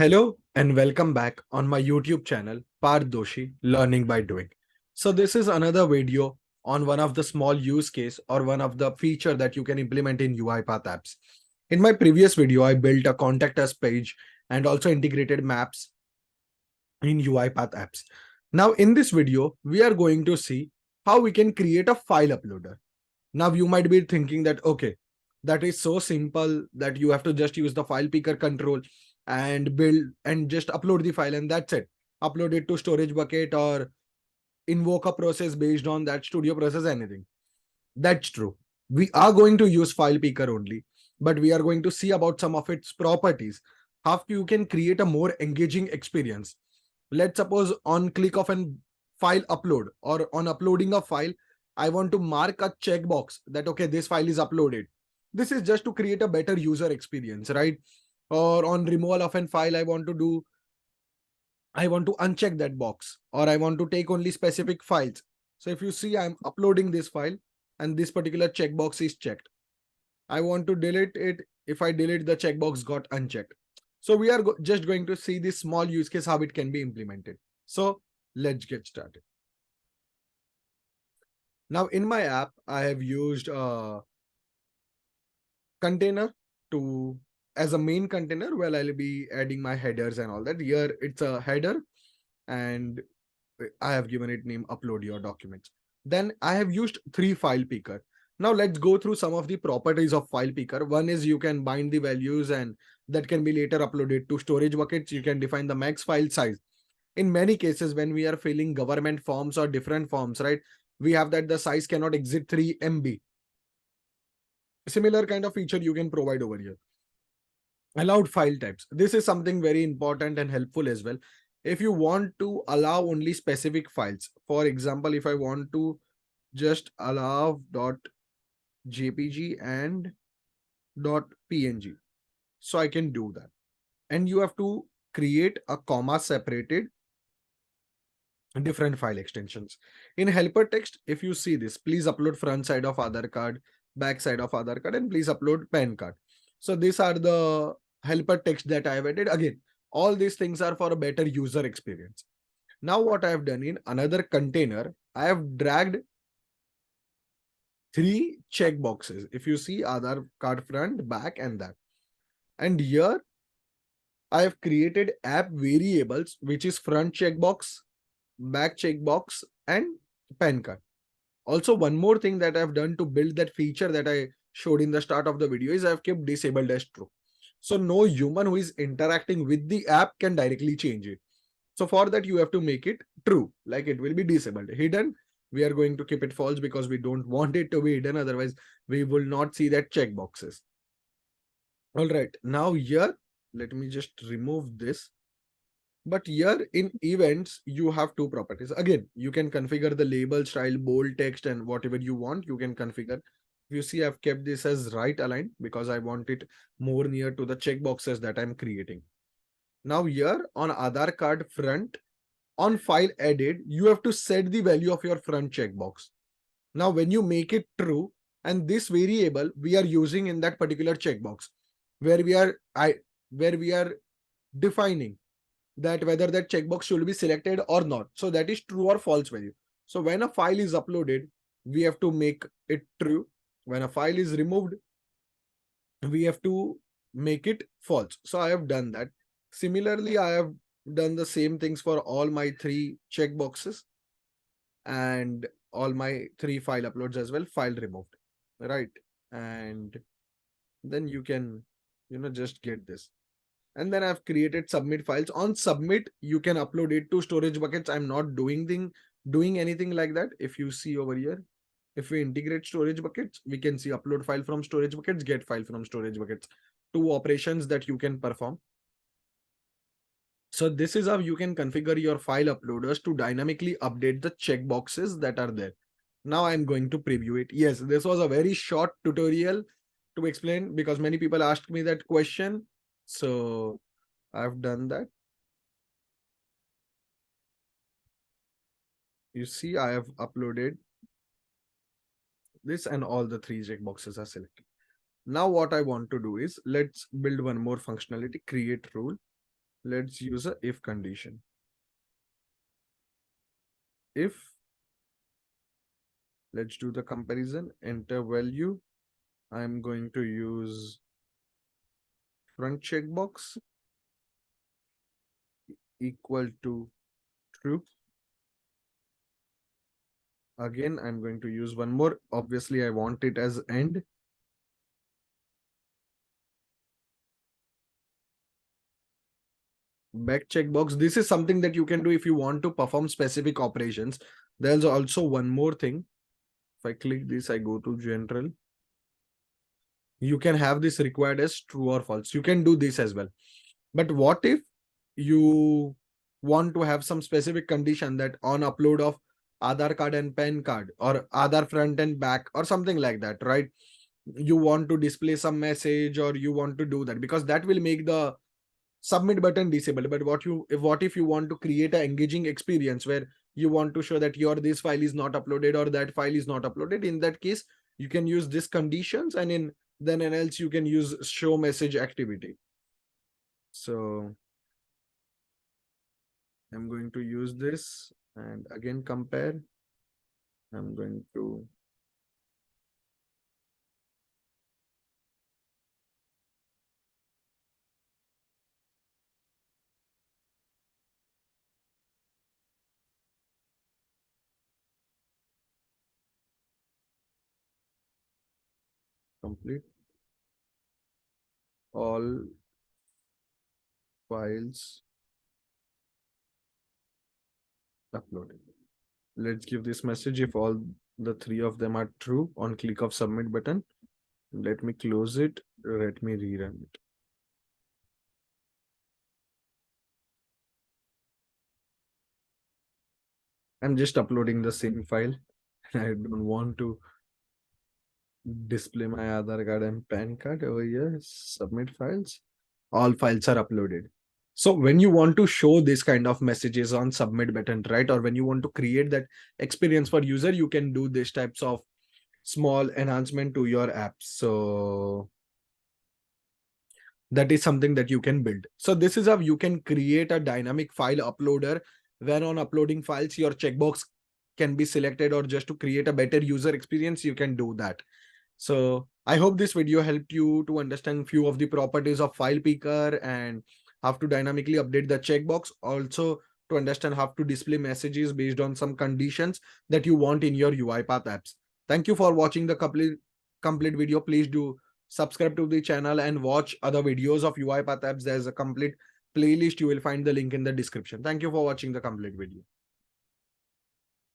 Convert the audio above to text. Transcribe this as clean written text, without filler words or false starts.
Hello and welcome back on my YouTube channel, Parth Doshi Learning by Doing. So this is another video on one of the small use case or one of the feature that you can implement in UiPath apps. In my previous video, I built a contact us page and also integrated maps in UiPath apps. Now in this video, we are going to see how we can create a file uploader. Now you might be thinking that, okay, that is so simple that you have to just use the file picker control and build and just upload the file and that's it. Upload it to storage bucket or invoke a process based on that studio process, anything. That's true. We are going to use file picker only, but we are going to see about some of its properties. How you can create a more engaging experience. Let's suppose on click of an file upload or on uploading a file, I want to mark a checkbox that, okay, this file is uploaded. This is just to create a better user experience, right? Or on removal of an file, I want to uncheck that box, or I want to take only specific files. So if you see, I'm uploading this file and this particular checkbox is checked. I want to delete it. If I delete, the checkbox got unchecked. So we are just going to see this small use case, how it can be implemented. So let's get started. Now in my app, I have used a container to as a main container. Well, I'll be adding my headers and all that. Here it's a header and I have given it name upload your documents. Then I have used three file picker. Now let's go through some of the properties of file picker. One is you can bind the values and that can be later uploaded to storage buckets. You can define the max file size. In many cases, when we are filling government forms or different forms, right, we have that the size cannot exceed 3 MB. Similar kind of feature you can provide over here. Allowed file types. This is something very important and helpful as well. If you want to allow only specific files, for example, if I want to just allow .jpg and .png, so I can do that. And you have to create a comma separated different file extensions. In helper text, if you see this, please upload front side of Aadhaar card, back side of Aadhaar card, and please upload PAN card. So these are the helper text that I have added. Again, all these things are for a better user experience. Now what I have done in another container, I have dragged three checkboxes. If you see Aadhaar card front, back, and that. And here I have created app variables, which is front checkbox, back checkbox, and PAN card. Also, one more thing that I've done to build that feature that I showed in the start of the video is I've kept disabled as true. So no human who is interacting with the app can directly change it. So for that, you have to make it true, like it will be disabled. Hidden, we are going to keep it false because we don't want it to be hidden. Otherwise, we will not see that checkboxes. All right, now here, let me just remove this. But here in events, you have two properties. Again, you can configure the label style, bold text, and whatever you want, you can configure. You see, I've kept this as right aligned because I want it more near to the checkboxes that I'm creating. Now here on Aadhaar card front, on file edit, you have to set the value of your front checkbox. Now, when you make it true, and this variable we are using in that particular checkbox, where we are defining that whether that checkbox should be selected or not. So that is true or false value. So when a file is uploaded, we have to make it true. When a file is removed, we have to make it false. So I have done that. Similarly, I have done the same things for all my three checkboxes and all my three file uploads as well, file removed, right? And then you can, just get this. And then I've created submit files. On submit, you can upload it to storage buckets. I'm not doing anything like that. If you see over here, if we integrate storage buckets, we can see upload file from storage buckets, get file from storage buckets. Two operations that you can perform. So this is how you can configure your file uploaders to dynamically update the checkboxes that are there. Now I'm going to preview it. Yes, this was a very short tutorial to explain because many people asked me that question. So I've done that. You see, I have uploaded this and all the three checkboxes are selected. Now what I want to do is let's build one more functionality, create rule. Let's use a if condition. If, let's do the comparison, enter value. I'm going to use front checkbox equal to true. Again, I'm going to use one more. Obviously, I want it as end. Back checkbox. This is something that you can do if you want to perform specific operations. There's also one more thing. If I click this, I go to general. You can have this required as true or false. You can do this as well. But what if you want to have some specific condition that on upload of Aadhaar card and PAN card or Aadhaar front and back or something like that, right? You want to display some message or you want to do that because that will make the submit button disabled. But what if you want to create an engaging experience where you want to show that your this file is not uploaded or that file is not uploaded? In that case, you can use these conditions, and in then and else you can use show message activity. So I'm going to use this and again compare. I'm going to complete all files uploaded. Let's give this message if all the three of them are true on click of submit button. Let me close it. Let me rerun it. I'm just uploading the same file. I don't want to display my Aadhaar card and PAN card over here. Submit files. All files are uploaded. So when you want to show this kind of messages on submit button, right? Or when you want to create that experience for user, you can do these types of small enhancement to your apps. So that is something that you can build. So this is how you can create a dynamic file uploader when on uploading files, your checkbox can be selected, or just to create a better user experience, you can do that. So I hope this video helped you to understand few of the properties of file picker and how to dynamically update the checkbox. Also to understand how to display messages based on some conditions that you want in your UiPath apps. Thank you for watching the complete video. Please do subscribe to the channel and watch other videos of UiPath apps. There's a complete playlist. You will find the link in the description. Thank you for watching the complete video.